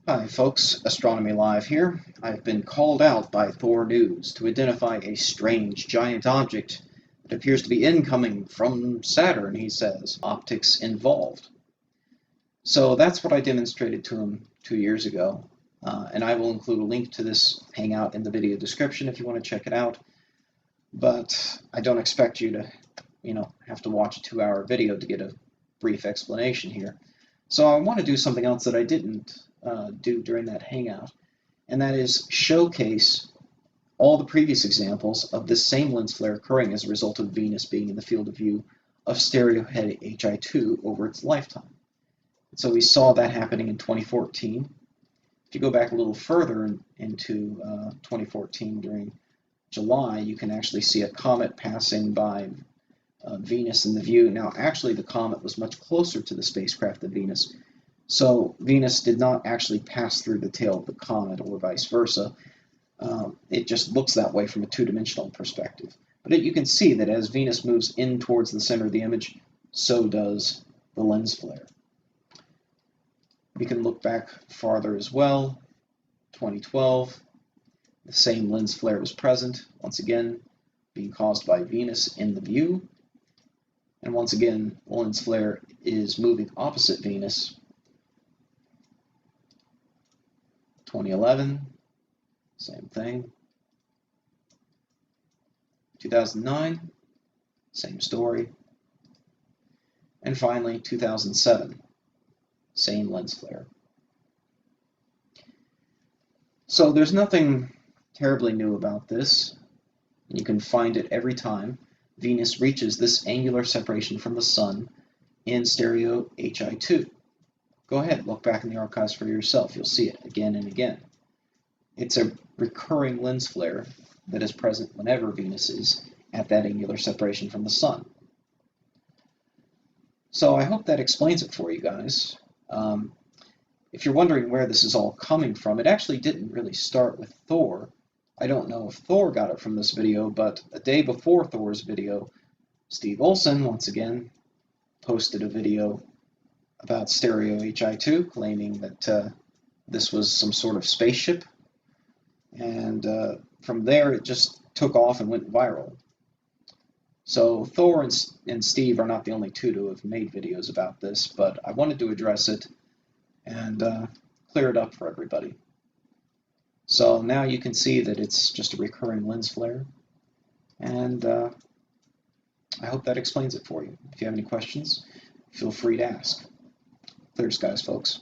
Hi folks, Astronomy Live here. I've been called out by Thor News to identify a strange giant object that appears to be incoming from Saturn, he says. Optics involved. So that's what I demonstrated to him 2 years ago, and I will include a link to this hangout in the video description if you want to check it out. But I don't expect you to, have to watch a 2-hour video to get a brief explanation here. So I want to do something else that I didn't do during that hangout, and that is showcase all the previous examples of this same lens flare occurring as a result of Venus being in the field of view of stereo head Hi2 over its lifetime. And so we saw that happening in 2014. If you go back a little further into 2014 during July, you can actually see a comet passing by Venus in the view. Now, actually, the comet was much closer to the spacecraft than Venus, so Venus did not actually pass through the tail of the comet or vice versa. It just looks that way from a two-dimensional perspective. But you can see that as Venus moves in towards the center of the image, so does the lens flare. We can look back farther as well. 2012, the same lens flare was present, once again being caused by Venus in the view. And once again, the lens flare is moving opposite Venus. 2011, same thing. 2009, same story. And finally, 2007, same lens flare. So there's nothing terribly new about this. You can find it every time Venus reaches this angular separation from the Sun in stereo Hi2. Go ahead, look back in the archives for yourself. You'll see it again and again. It's a recurring lens flare that is present whenever Venus is at that angular separation from the Sun. So I hope that explains it for you guys. If you're wondering where this is all coming from, it actually didn't really start with Thor. I don't know if Thor got it from this video, but a day before Thor's video, Steve Olson, once again, posted a video about stereo Hi2, claiming that this was some sort of spaceship. And from there, it just took off and went viral. So Thor and Steve are not the only two to have made videos about this, but I wanted to address it and clear it up for everybody. So now you can see that it's just a recurring lens flare, and I hope that explains it for you. If you have any questions, feel free to ask. Clear skies, folks.